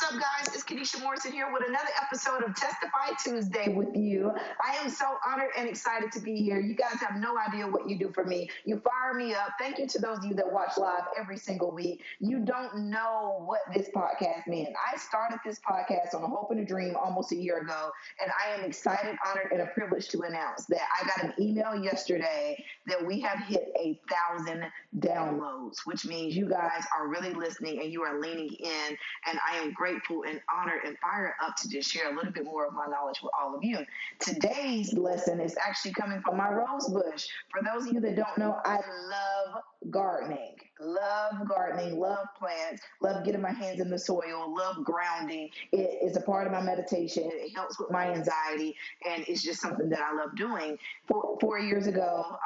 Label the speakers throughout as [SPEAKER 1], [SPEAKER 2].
[SPEAKER 1] up, guys? It's Kanesha Morrison here with another episode of Testify Tuesday with you. I am so honored and excited to be here. You guys have no idea what you do for me. You fire me up. Thank you to those of you that watch live every single week. You don't know what this podcast means. I started this podcast on a hope and a dream almost a year ago, and I am excited, honored, and a privilege to announce that I got an email yesterday that we have hit 1,000 downloads, which means you guys are really listening and you are leaning in. And I am grateful and honored and fired up to just share a little bit more of my knowledge with all of you. Today's lesson is actually coming from my rose bush. For those of you that don't know, I love gardening, love plants, love getting my hands in the soil, love grounding. It is a part of my meditation. It helps with my anxiety, and it's just something that I love doing. 4 years ago,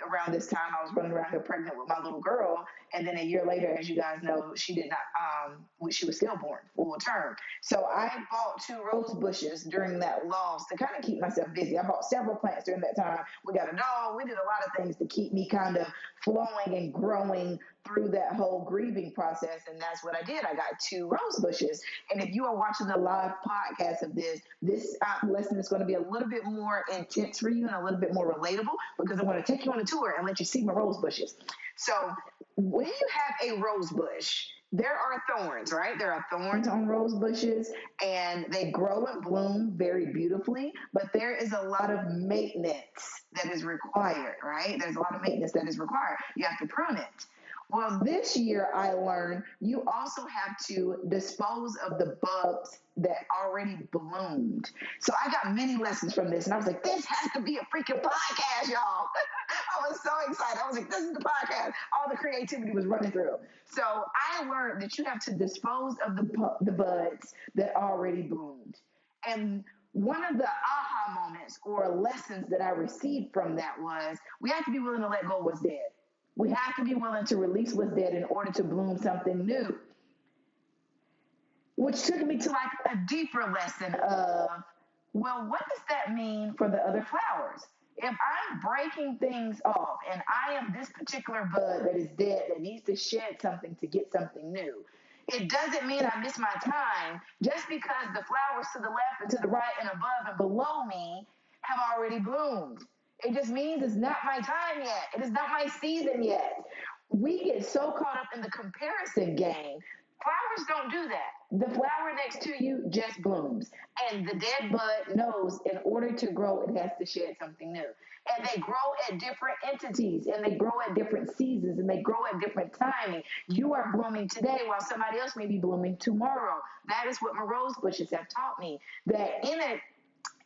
[SPEAKER 1] around this time, I was running around here pregnant with my little girl, and then a year later, as you guys know, she did not, she was stillborn, full term. So I bought 2 rose bushes during that loss to kind of keep myself busy. I bought several plants during that time. We got a dog. We did a lot of things to keep me kind of flowing and growing through that whole grieving process. And that's what I did. I got 2 rose bushes. And if you are watching the live podcast of this lesson is going to be a little bit more intense for you and a little bit more relatable, because I'm going to take you on a tour and let you see my rose bushes. So when you have a rose bush, there are thorns, right? There are thorns on rose bushes, and they grow and bloom very beautifully, but there is a lot of maintenance that is required, right? There's a lot of maintenance that is required. You have to prune it. Well, this year I learned you also have to dispose of the bugs that already bloomed. So I got many lessons from this, and I was like, this has to be a freaking podcast, y'all. I was so excited. I was like, this is the podcast. All the creativity was running through. So I learned that you have to dispose of the buds that already bloomed. And one of the aha moments or lessons that I received from that was we have to be willing to let go of what's dead. We have to be willing to release what's dead in order to bloom something new. Which took me to like a deeper lesson of, well, what does that mean for the other flowers? If I'm breaking things off and I am this particular bud that is dead that needs to shed something to get something new, it doesn't mean I miss my time just because the flowers to the left and to the right and above and below me have already bloomed. It just means it's not my time yet. It is not my season yet. We get so caught up in the comparison game. Flowers don't do that. The flower next to you just blooms. And the dead bud knows in order to grow, it has to shed something new. And they grow at different entities, and they grow at different seasons, and they grow at different timing. You are blooming today while somebody else may be blooming tomorrow. That is what my rose bushes have taught me. That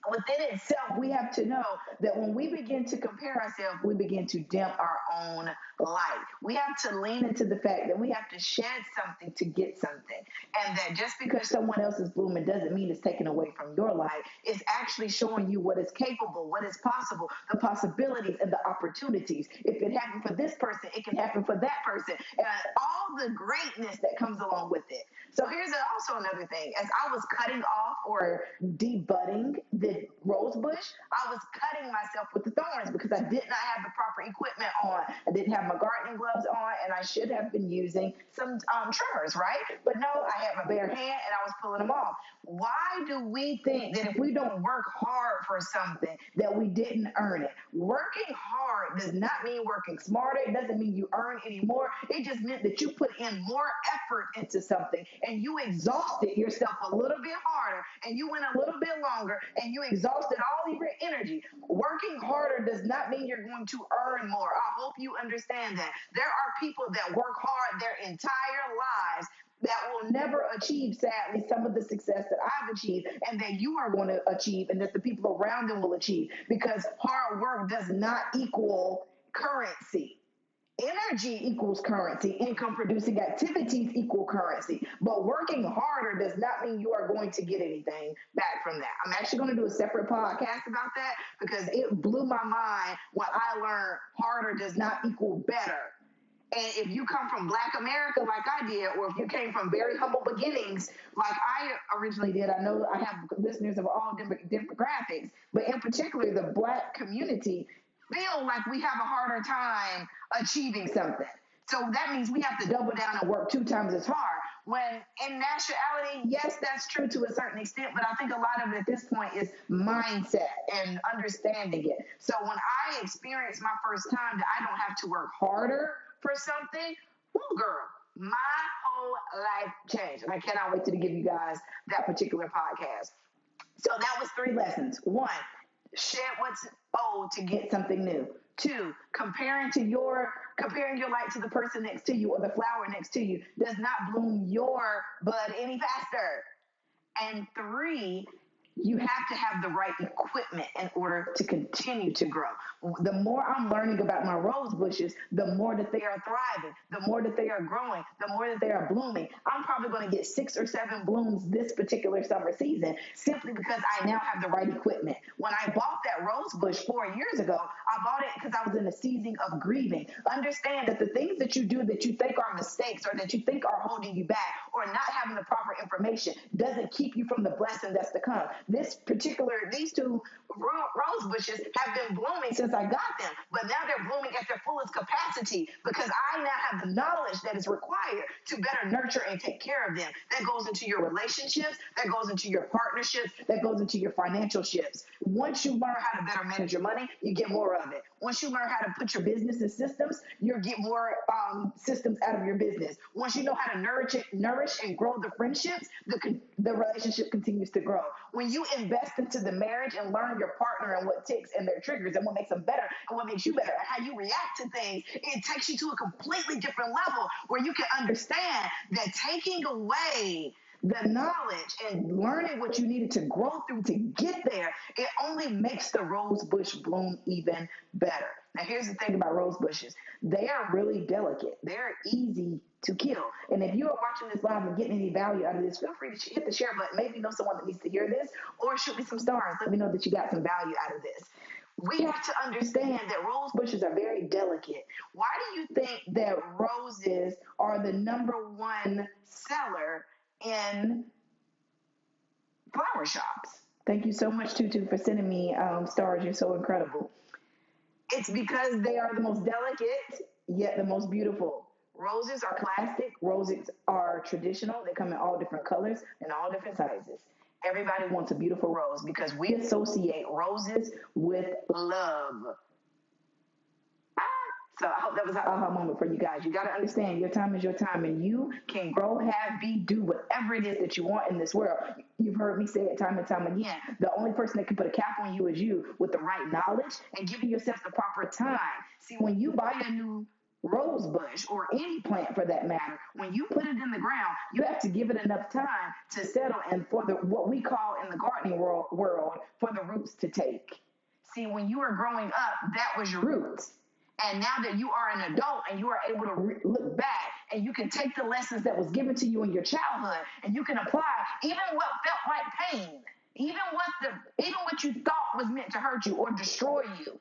[SPEAKER 1] within itself, we have to know that when we begin to compare ourselves, we begin to dim our own light. We have to lean into the fact that we have to shed something to get something. And that just because someone else is blooming doesn't mean it's taken away from your light. It's actually showing you what is capable, what is possible, the possibilities and the opportunities. If it happened for this person, it can happen for that person. And all the greatness that comes along with it. So here's also another thing. As I was cutting off or debudding the rose bush, I was cutting myself with the thorns because I did not have the proper equipment on. I didn't have my gardening gloves on, and I should have been using some trimmers, right? But no, I had my bare hand, and I was pulling them off. Why do we think that if we don't work hard for something that we didn't earn it? Working hard does not mean working smarter. It doesn't mean you earn any more. It just meant that you put in more effort into something, and you exhausted yourself a little bit harder, and you went a little bit longer, and you exhausted all of your energy. Working harder does not mean you're going to earn more. I hope you understand that. There are people that work hard their entire lives that will never achieve, sadly, some of the success that I've achieved and that you are going to achieve and that the people around them will achieve, because hard work does not equal currency. Energy equals currency. Income producing activities equal currency. But working harder does not mean you are going to get anything back from that. I'm actually going to do a separate podcast about that because it blew my mind when I learned harder does not equal better. And if you come from Black America like I did, or if you came from very humble beginnings like I originally did, I know I have listeners of all different demographics, but in particular, the Black community feel like we have a harder time achieving something. So that means we have to double down and work 2 times as hard. When in naturality, yes, that's true to a certain extent, but I think a lot of it at this point is mindset and understanding it. So when I experienced my first time that I don't have to work harder for something, whoo, girl, my whole life changed. And I cannot wait to give you guys that particular podcast. So that was 3 lessons. 1, shed what's old to get something new. 2, comparing your light to the person next to you or the flower next to you does not bloom your bud any faster. And 3, you have to have the right equipment in order to continue to grow. The more I'm learning about my rose bushes, the more that they are thriving, the more that they are growing, the more that they are blooming. I'm probably going to get 6 or 7 blooms this particular summer season simply because I now have the right equipment. When I bought that rose bush 4 years ago, I bought it because I was in a season of grieving. Understand that the things that you do that you think are mistakes or that you think are holding you back or not having the proper information doesn't keep you from the blessing that's to come. These 2 rose bushes have been blooming since I got them, but now they're blooming at their fullest capacity because I now have the knowledge that is required to better nurture and take care of them. That goes into your relationships, that goes into your partnerships, that goes into your financial ships. Once you learn how to better manage your money, you get more of it. Once you learn how to put your business in systems, you get more systems out of your business. Once you know how to nourish and grow the friendships, the relationship continues to grow. When you invest into the marriage and learn your partner and what ticks and their triggers and what makes them better and what makes you better and how you react to things, it takes you to a completely different level where you can understand that taking away the knowledge and learning what you needed to grow through to get there, it only makes the rose bush bloom even better. Now, here's the thing about rose bushes. They are really delicate. They're easy to kill. And if you are watching this live and getting any value out of this, feel free to hit the share button. Maybe you know someone that needs to hear this, or shoot me some stars. Let me know that you got some value out of this. We have to understand that rose bushes are very delicate. Why do you think that roses are the #1 seller in flower shops? Thank you so much, Tutu, for sending me stars. You're so incredible. It's because they are the most delicate, yet the most beautiful. Roses are plastic. Roses are traditional. They come in all different colors and all different sizes. Everybody wants a beautiful rose because we associate roses with love. So I hope that was an aha moment for you guys. You got to understand your time is your time, and you can grow, have, be, do whatever it is that you want in this world. You've heard me say it time and time again. The only person that can put a cap on you is you with the right knowledge and giving yourself the proper time. See, when you buy a new rose bush or any plant for that matter, when you put it in the ground, you have to give it enough time to settle and for what we call in the gardening world for the roots to take. See, when you were growing up, that was your roots. And now that you are an adult and you are able to look back and you can take the lessons that was given to you in your childhood and you can apply even what felt like pain, even what you thought was meant to hurt you or destroy you.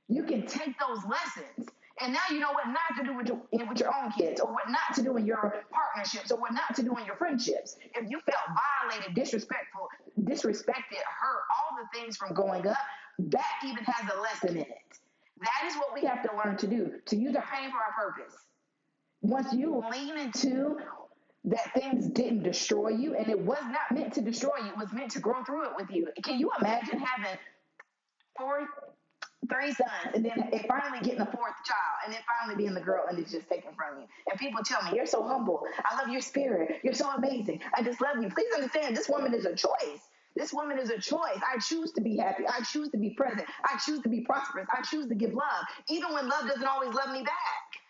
[SPEAKER 1] You can take those lessons. And now you know what not to do with your own kids, or what not to do in your partnerships, or what not to do in your friendships. If you felt violated, disrespected, hurt, all the things from growing up, that even has a lesson in it. That is what we have to learn to do, to use our pain for our purpose. Once you lean into that things didn't destroy you, and it was not meant to destroy you, it was meant to grow through it with you. Can you imagine having 3 sons, and then it finally getting a 4th child, and then finally being the girl, and it's just taken from you? And people tell me, you're so humble. I love your spirit. You're so amazing. I just love you. Please understand, this woman is a choice. This woman is a choice. I choose to be happy. I choose to be present. I choose to be prosperous. I choose to give love, even when love doesn't always love me back.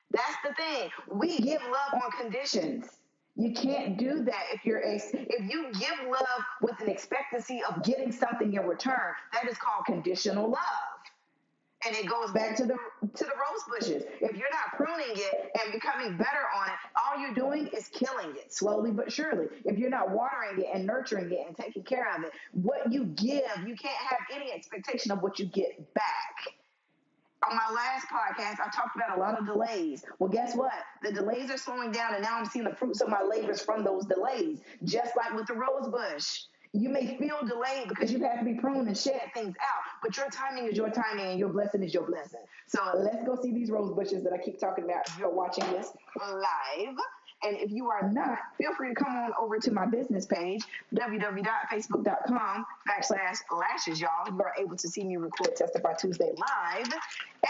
[SPEAKER 1] That's the thing. We give love on conditions. You can't do that if you give love with an expectancy of getting something in return. That is called conditional love. And it goes back to the rose bushes. If you're not pruning it and becoming better on it, all you're doing is killing it slowly but surely. If you're not watering it and nurturing it and taking care of it, what you give, you can't have any expectation of what you get back. On my last podcast, I talked about a lot of delays. Well, guess what? The delays are slowing down, and now I'm seeing the fruits of my labors from those delays, just like with the rose bush. You may feel delayed because you have to be pruned and shed things out, but your timing is your timing and your blessing is your blessing. So let's go see these rose bushes that I keep talking about if you're watching this live. And if you are not, feel free to come on over to my business page, www.facebook.com/lashes, y'all. You are able to see me record Testify Tuesday live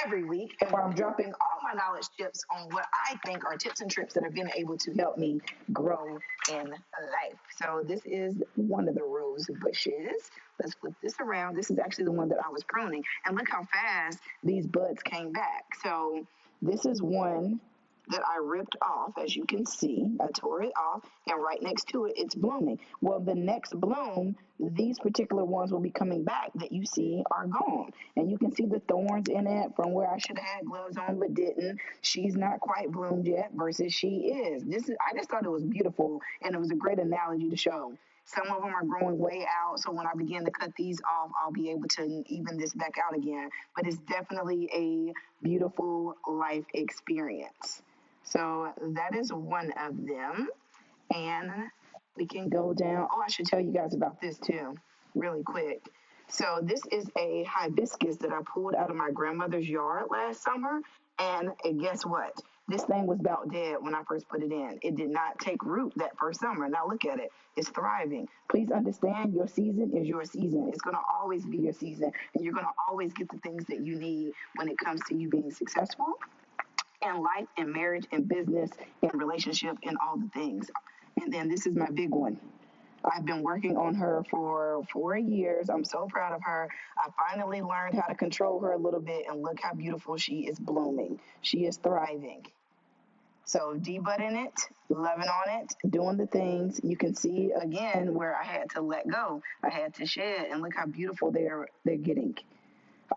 [SPEAKER 1] every week, and where I'm dropping all my knowledge tips on what I think are tips and tricks that have been able to help me grow in life. So this is one of the rose bushes. Let's flip this around. This is actually the one that I was pruning, and look how fast these buds came back. So this is one that I ripped off, as you can see. I tore it off, and right next to it, it's blooming. Well, the next bloom, these particular ones will be coming back that you see are gone. And you can see the thorns in it from where I should have had gloves on but didn't. She's not quite bloomed yet versus she is. I just thought it was beautiful, and it was a great analogy to show. Some of them are growing way out, so when I begin to cut these off, I'll be able to even this back out again. But it's definitely a beautiful life experience. So that is one of them. And we can go down. Oh, I should tell you guys about this too, really quick. So this is a hibiscus that I pulled out of my grandmother's yard last summer. And guess what? This thing was about dead when I first put it in. It did not take root that first summer. Now look at it. It's thriving. Please understand your season is your season. It's going to always be your season. And you're going to always get the things that you need when it comes to you being successful in life, in marriage, in business, in relationship, in all the things. And then this is my big one. I've been working on her for 4 years. I'm so proud of her. I finally learned how to control her a little bit, and look how beautiful she is blooming. She is thriving. So debudding it, loving on it, doing the things. You can see again where I had to let go. I had to shed, and look how beautiful they're getting.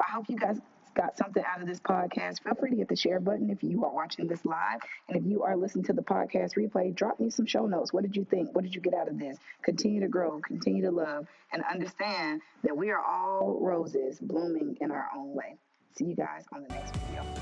[SPEAKER 1] I hope you guys got something out of this podcast. Feel free to hit the share button if you are watching this live. And if you are listening to the podcast replay, drop me some show notes. What did you think? What did you get out of this? Continue to grow, continue to love, and understand that we are all roses blooming in our own way. See you guys on the next video.